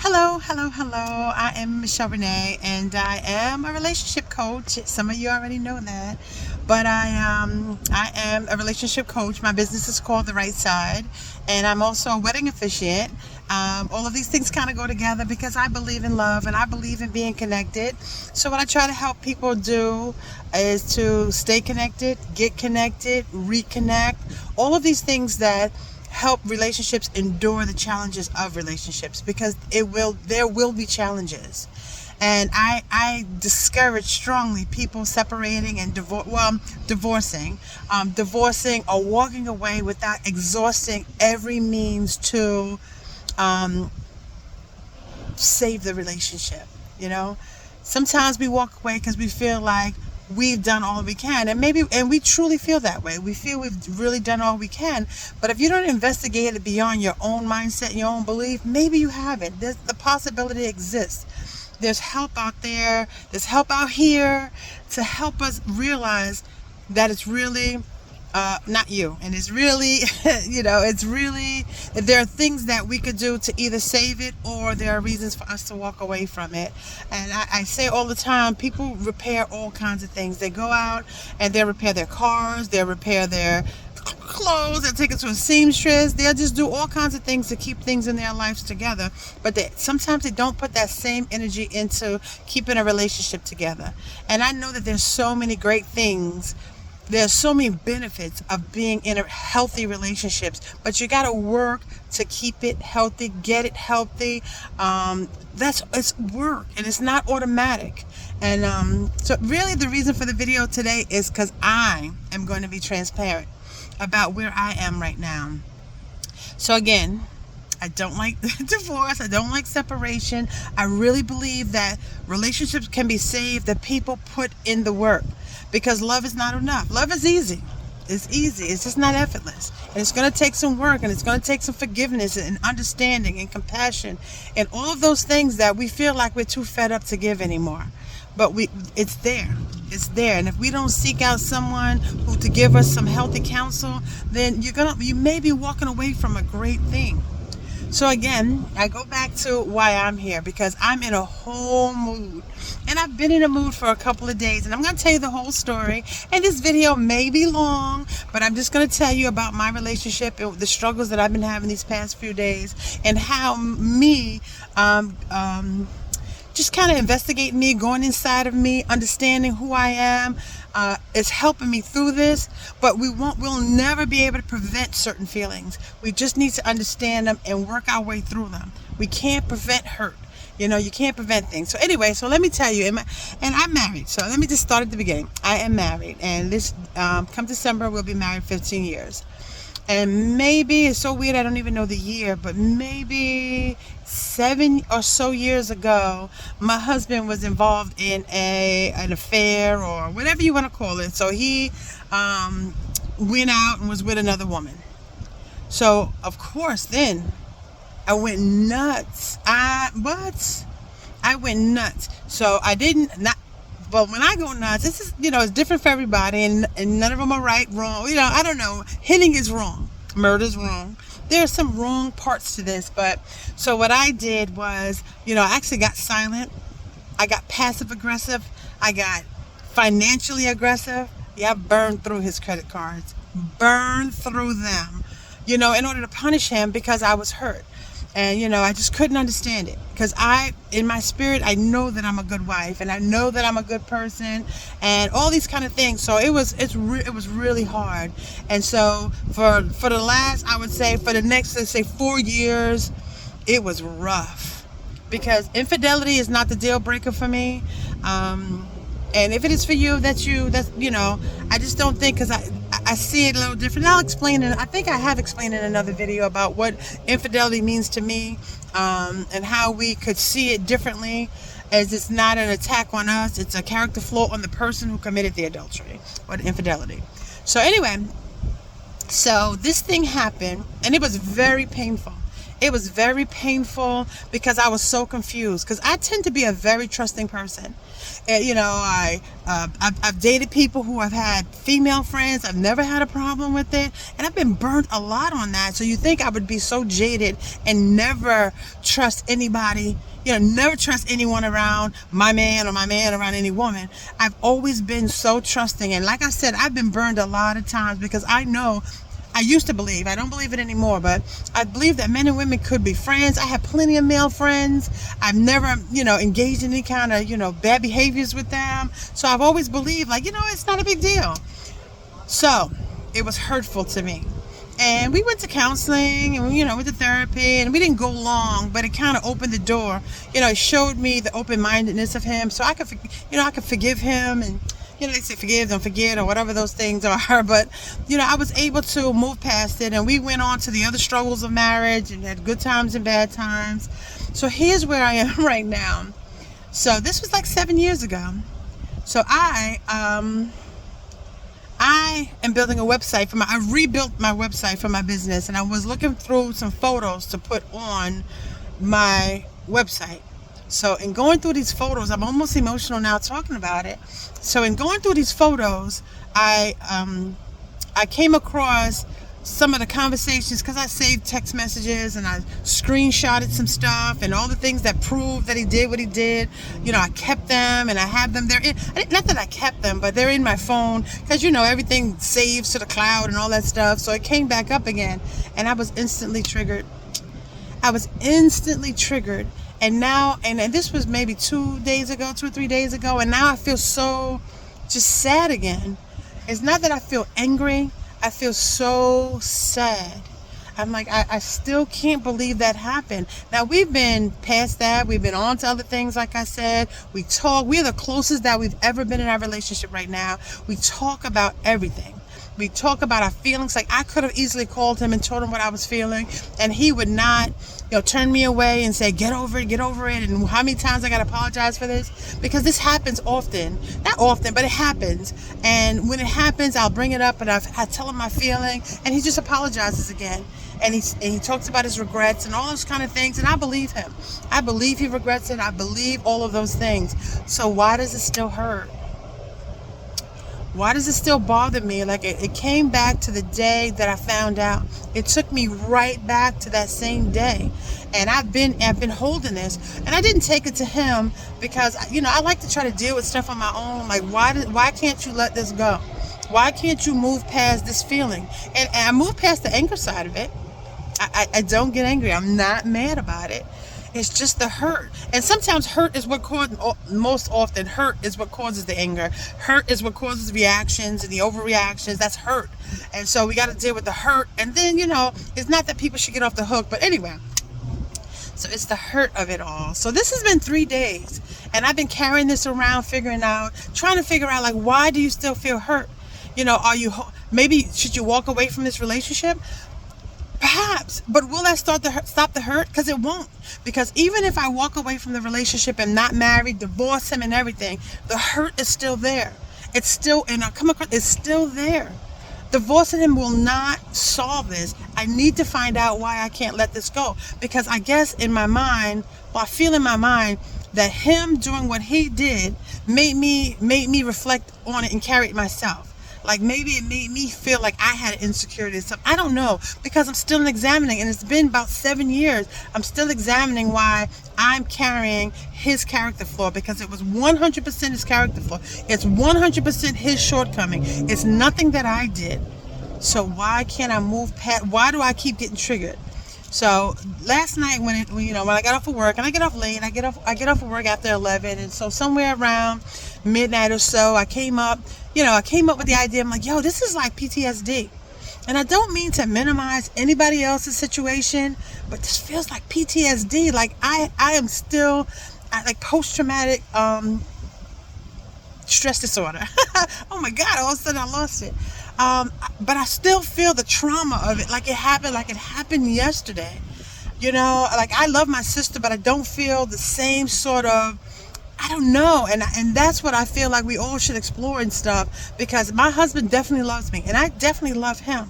Hello. I am Michelle Renee, and I am a relationship coach. Some of you already know that, but I am a relationship coach. My business is called The Right Side, and I'm also a wedding officiant. All of these things kind of go together because I believe in love and I believe in being connected. So what I try to help people do is to stay connected, get connected, reconnect, all of these things that help relationships endure the challenges of relationships, because there will be challenges. And I discourage strongly people separating and divorcing or walking away without exhausting every means to save the relationship. You know, sometimes we walk away because we feel like we've done all we can, and we truly feel that way. We feel we've really done all we can, but if you don't investigate it beyond your own mindset and your own belief, maybe you haven't. The possibility exists. There's help out there, there's help out here to help us realize that it's really not you, and it's really it's really, there are things that we could do to either save it, or there are reasons for us to walk away from it. And I say all the time, people repair all kinds of things. They go out and they repair their cars, they repair their clothes, they'll take it to a seamstress, they'll just do all kinds of things to keep things in their lives together, but sometimes they don't put that same energy into keeping a relationship together. And I know that there's so many great things, there's so many benefits of being in a healthy relationships, but you got to work to keep it healthy, get it healthy. It's work, and it's not automatic. And so really the reason for the video today is because I am going to be transparent about where I am right now. So again, I don't like divorce. I don't like separation. I really believe that relationships can be saved, that people put in the work, because love is not enough. Love is easy. It's easy. It's just not effortless. And it's going to take some work, and it's going to take some forgiveness and understanding and compassion and all of those things that we feel like we're too fed up to give anymore. But it's there. It's there. And if we don't seek out someone who to give us some healthy counsel, then you may be walking away from a great thing. So again, I go back to why I'm here, because I'm in a whole mood. And I've been in a mood for a couple of days, and I'm going to tell you the whole story. And this video may be long, but I'm just going to tell you about my relationship and the struggles that I've been having these past few days, and how me just kind of investigating me, going inside of me, understanding who I am, is helping me through this. But we'll never be able to prevent certain feelings. We just need to understand them and work our way through them. We can't prevent hurt. You can't prevent things. So anyway, so let me tell you, and I'm married. So let me just start at the beginning. I am married, and this come December, we'll be married 15 years. And maybe, it's so weird, I don't even know the year, but maybe 7 or so years ago, my husband was involved in an affair, or whatever you want to call it. So he went out and was with another woman. So of course then I went nuts. I went nuts. So but when I go nuts, this is, it's different for everybody, and none of them are right, wrong. I don't know. Hitting is wrong. Murder's wrong. There are some wrong parts to this, but so what I did was, I actually got silent. I got passive aggressive. I got financially aggressive. Yeah, I burned through his credit cards. Burned through them, in order to punish him, because I was hurt. And, I just couldn't understand it, because in my spirit, I know that I'm a good wife, and I know that I'm a good person, and all these kind of things. So it was really hard. And so for the last, I would say, for the next, let's say 4 years, it was rough, because infidelity is not the deal breaker for me. And if it is for you, I just don't think, because I see it a little different. I'll explain it. I think I have explained in another video about what infidelity means to me, and how we could see it differently, as it's not an attack on us. It's a character flaw on the person who committed the adultery or the infidelity. So anyway, so this thing happened, and it was very painful. It was very painful because I was so confused. Because I tend to be a very trusting person. And, I've dated people who have had female friends. I've never had a problem with it, and I've been burnt a lot on that. So you think I would be so jaded and never trust anybody? Never trust anyone around my man or my man around any woman. I've always been so trusting, and like I said, I've been burned a lot of times because I know. I used to believe, I don't believe it anymore, but I believe that men and women could be friends. I have plenty of male friends. I've never, engaged in any kind of, bad behaviors with them. So I've always believed, it's not a big deal. So it was hurtful to me. And we went to counseling and, went to therapy, and we didn't go long, but it kind of opened the door. It showed me the open-mindedness of him, so I could forgive him. And they say forgive, don't forget, or whatever those things are. But, I was able to move past it, and we went on to the other struggles of marriage and had good times and bad times. So here's where I am right now. So this was like 7 years ago. So I am building a website I rebuilt my website for my business, and I was looking through some photos to put on my website. So in going through these photos, I'm almost emotional now talking about it. So in going through these photos, I came across some of the conversations because I saved text messages and I screenshotted some stuff and all the things that proved that he did what he did. I kept them and I have them there. Not that I kept them, but they're in my phone because, everything saves to the cloud and all that stuff. So it came back up again, and I was instantly triggered. And now, and this was maybe 2 or 3 days ago, and now I feel so just sad again. It's not that I feel angry, I feel so sad. I'm like, I still can't believe that happened. Now, we've been past that. We've been on to other things, like I said. We talk. We're the closest that we've ever been in our relationship right now. We talk about everything. We talk about our feelings. Like, I could have easily called him and told him what I was feeling, and he would not, turn me away and say, get over it, and how many times I got to apologize for this? Because this happens often. Not often, but it happens. And when it happens, I'll bring it up, and I tell him my feeling, and he just apologizes again. And he talks about his regrets and all those kind of things, and I believe him. I believe he regrets it. I believe all of those things. So why does it still hurt? Why does it still bother me? Like, it came back to the day that I found out. It took me right back to that same day. And I've been holding this. And I didn't take it to him because, I like to try to deal with stuff on my own. Like, why can't you let this go? Why can't you move past this feeling? And I moved past the anger side of it. I don't get angry. I'm not mad about it. It's just the hurt. And sometimes hurt is what causes, most often, hurt is what causes the anger. Hurt is what causes reactions and the overreactions. That's hurt. And so we got to deal with the hurt. And then, it's not that people should get off the hook. But anyway, so it's the hurt of it all. So this has been 3 days. And I've been carrying this around, trying to figure out, like, why do you still feel hurt? Maybe should you walk away from this relationship? Perhaps, but will that stop the hurt? Because it won't. Because even if I walk away from the relationship and not married, divorce him and everything, the hurt is still there. It's still, and it's still there. Divorcing him will not solve this. I need to find out why I can't let this go. Because I guess in my mind, I feel in my mind that him doing what he did made me reflect on it and carry it myself. Like, maybe it made me feel like I had insecurity and stuff. I don't know, because I'm still examining, and it's been about 7 years. I'm still examining why I'm carrying his character flaw, because it was 100% his character flaw. It's 100% his shortcoming. It's nothing that I did. So why can't I move past? Why do I keep getting triggered? So last night when I got off of work, and I get off late, I get off of work after 11, and so somewhere around midnight or so, I came up with the idea. I'm like, this is like PTSD. And I don't mean to minimize anybody else's situation, but this feels like PTSD. Like I am still like post-traumatic stress disorder. Oh my God, all of a sudden I lost it. But I still feel the trauma of it, like it happened yesterday. Like I love my sister, but I don't feel the same sort of, I don't know, and that's what I feel like we all should explore and stuff, because my husband definitely loves me, and I definitely love him,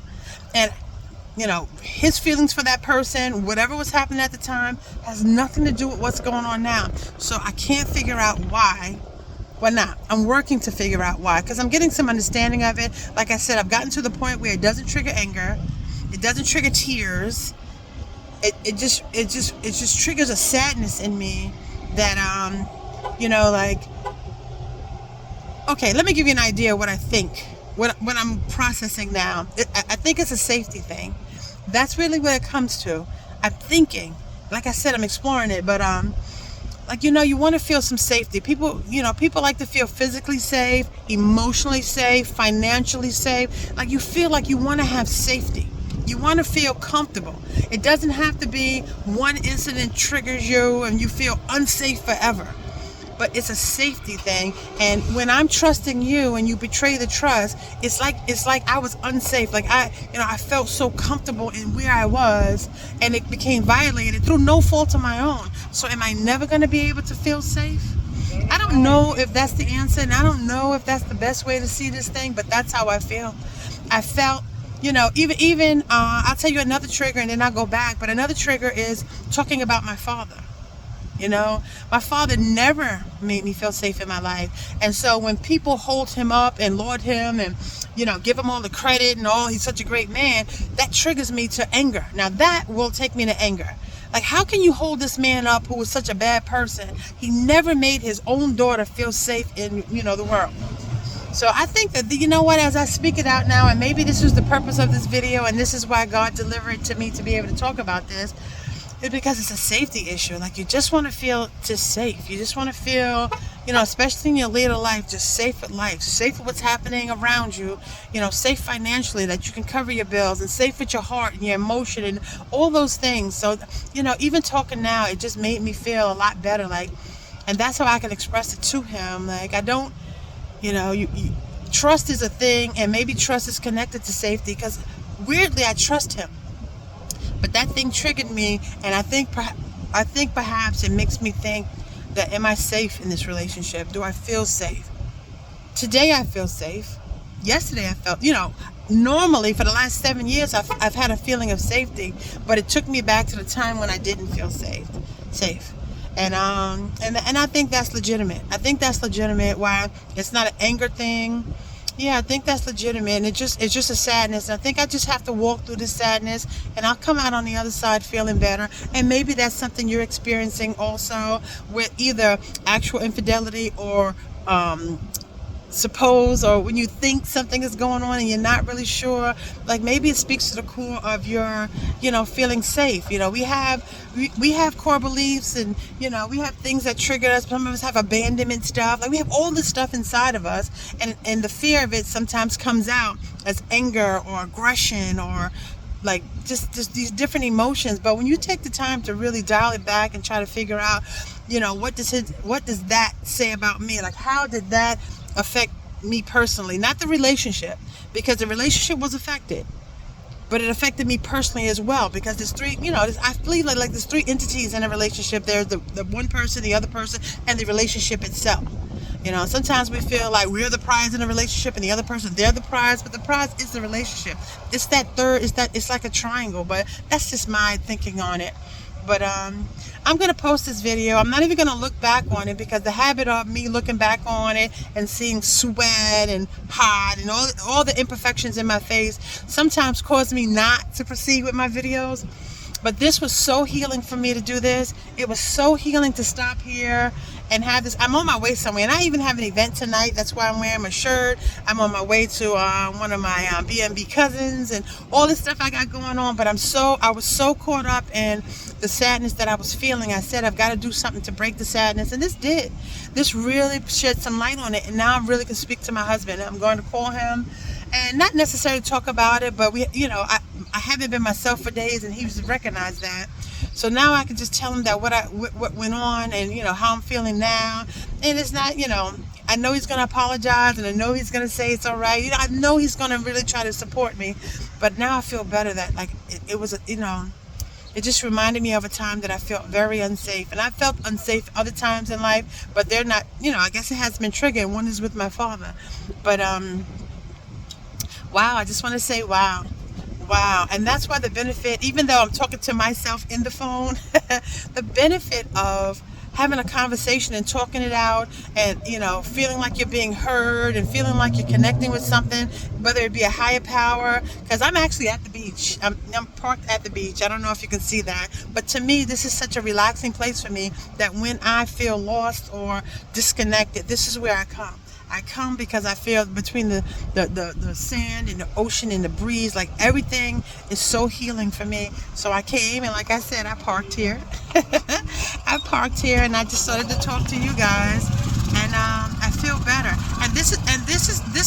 and his feelings for that person, whatever was happening at the time, has nothing to do with what's going on now. So I can't figure out why. Well, not. I'm working to figure out why, because I'm getting some understanding of it. Like I said, I've gotten to the point where it doesn't trigger anger, it doesn't trigger tears. It just triggers a sadness in me that like, okay, let me give you an idea of what I think, what I'm processing now. I think it's a safety thing. That's really what it comes to. I'm thinking, like I said, I'm exploring it, but you want to feel some safety. People like to feel physically safe, emotionally safe, financially safe. Like, you feel like you want to have safety. You want to feel comfortable. It doesn't have to be one incident triggers you and you feel unsafe forever. But it's a safety thing. And when I'm trusting you and you betray the trust, it's like I was unsafe. Like I felt so comfortable in where I was, and it became violated through no fault of my own. So am I never going to be able to feel safe? I don't know if that's the answer, and I don't know if that's the best way to see this thing, but that's how I feel. I felt, even I'll tell you another trigger and then I'll go back. But another trigger is talking about my father. My father never made me feel safe in my life. And so when people hold him up and laud him and, give him all the credit and all, he's such a great man, that triggers me to anger. Now that will take me to anger. Like, how can you hold this man up who was such a bad person? He never made his own daughter feel safe in, the world. So I think that, as I speak it out now, and maybe this was the purpose of this video, and this is why God delivered it to me to be able to talk about this, is because it's a safety issue. Like, you just want to feel just safe. You just want to feel, especially in your later life, just safe with life, safe with what's happening around you, safe financially, that you can cover your bills, and safe with your heart and your emotion and all those things. So, even talking now, it just made me feel a lot better. Like, and that's how I can express it to him. Like, I don't, trust is a thing, and maybe trust is connected to safety, because weirdly I trust him. But that thing triggered me, and I think perhaps it makes me think that, am I safe in this relationship? Do I feel safe? Today I feel safe. Yesterday I felt, normally for the last 7 years I've had a feeling of safety, but it took me back to the time when I didn't feel safe. And I think that's legitimate. I think that's legitimate. Why it's not an anger thing. Yeah, I think that's legitimate, and it's just a sadness. And I think I just have to walk through this sadness, and I'll come out on the other side feeling better. And maybe that's something you're experiencing also, with either actual infidelity or suppose, or when you think something is going on and you're not really sure. Like, maybe it speaks to the core of your feeling safe. We have core beliefs, and we have things that trigger us. Some of us have abandonment stuff. Like, we have all this stuff inside of us, and the fear of it sometimes comes out as anger or aggression, or like just these different emotions. But when you take the time to really dial it back and try to figure out, what does that say about me? Like, how did that affect me personally? Not the relationship, because the relationship was affected, but it affected me personally as well, because there's three, I believe like there's three entities in a relationship. There's the one person, the other person, and the relationship itself. Sometimes we feel like we're the prize in a relationship and the other person, they're the prize, but the prize is the relationship. It's that third, it's like a triangle, but that's just my thinking on it. But I'm going to post this video. I'm not even going to look back on it, because the habit of me looking back on it and seeing sweat and hot and all the imperfections in my face sometimes cause me not to proceed with my videos. But this was so healing for me to do this. It was so healing to stop here and have this. I'm on my way somewhere, and I even have an event tonight. That's why I'm wearing my shirt. I'm on my way to one of my B&B cousins and all this stuff I got going on. But I was so caught up in the sadness that I was feeling. I said, I've got to do something to break the sadness, and this did. This really shed some light on it, and now I really can speak to my husband. I'm going to call him, and not necessarily talk about it, but I haven't been myself for days, and he's recognized that. So now I can just tell him that what went on, and how I'm feeling now. And it's not, I know he's going to apologize, and I know he's going to say it's all right. I know he's going to really try to support me. But now I feel better that, like, it was, it just reminded me of a time that I felt very unsafe. And I felt unsafe other times in life, but they're not, I guess it has been triggered. One is with my father. But wow, I just want to say wow. Wow. And that's why the benefit, even though I'm talking to myself in the phone, the benefit of having a conversation and talking it out and, feeling like you're being heard and feeling like you're connecting with something, whether it be a higher power. Because I'm actually at the beach. I'm parked at the beach. I don't know if you can see that. But to me, this is such a relaxing place for me that when I feel lost or disconnected, this is where I come. I come because I feel between the sand and the ocean and the breeze, like everything is so healing for me. So I came and, like I said, I parked here. I parked here and I just started to talk to you guys, and I feel better. And this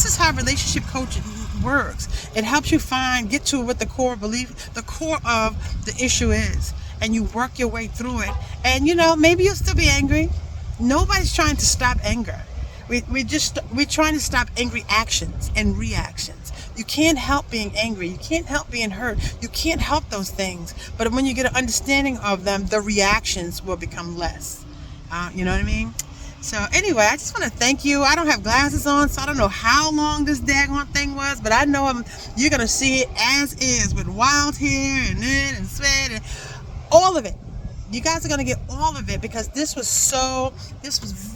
is how relationship coaching works. It helps you get to what the core of the issue is, and you work your way through it. And maybe you'll still be angry. Nobody's trying to stop anger. We're trying to stop angry actions and reactions. You can't help being angry. You can't help being hurt. You can't help those things. But when you get an understanding of them, the reactions will become less. You know what I mean? So anyway, I just want to thank you. I don't have glasses on, so I don't know how long this daggone thing was, but I know you're going to see it as is, with wild hair and sweat and all of it. You guys are going to get all of it, because this was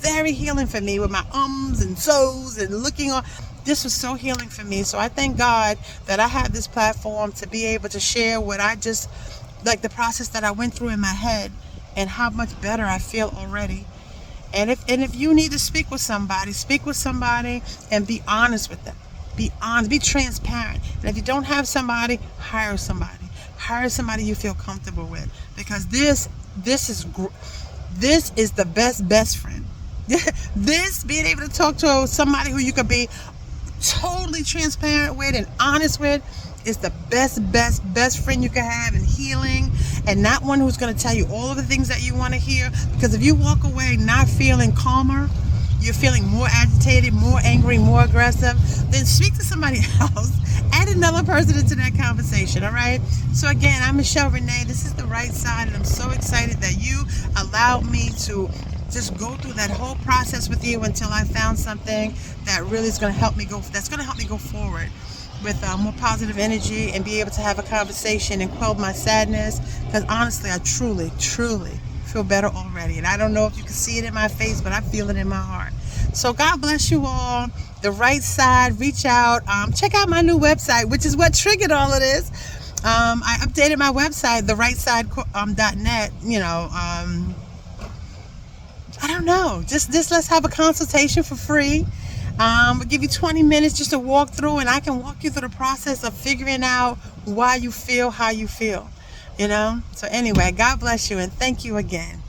very healing for me with my ums and so's and looking on. This was so healing for me. So I thank God that I have this platform to be able to share what the process that I went through in my head and how much better I feel already. And if you need to speak with somebody and be honest with them. Be honest, be transparent. And if you don't have somebody, hire somebody. Hire somebody you feel comfortable with, because this is the best friend. This, being able to talk to somebody who you could be totally transparent with and honest with, is the best friend you can have in healing, and not one who's going to tell you all of the things that you want to hear. Because if you walk away not feeling calmer, you're feeling more agitated, more angry, more aggressive, then speak to somebody else. Add another person into that conversation, all right? So again, I'm Michelle Renee. This is The Right Side, and I'm so excited that you allowed me to just go through that whole process with you until I found something that really is going to help me go forward with more positive energy and be able to have a conversation and quell my sadness. Because honestly, I truly feel better already. And I don't know if you can see it in my face, but I feel it in my heart. So God bless you all. The Right Side, reach out. Check out my new website, which is what triggered all of this. I updated my website, therightside.net. I don't know. Just let's have a consultation for free. We'll give you 20 minutes just to walk through, and I can walk you through the process of figuring out why you feel how you feel. So anyway, God bless you, and thank you again.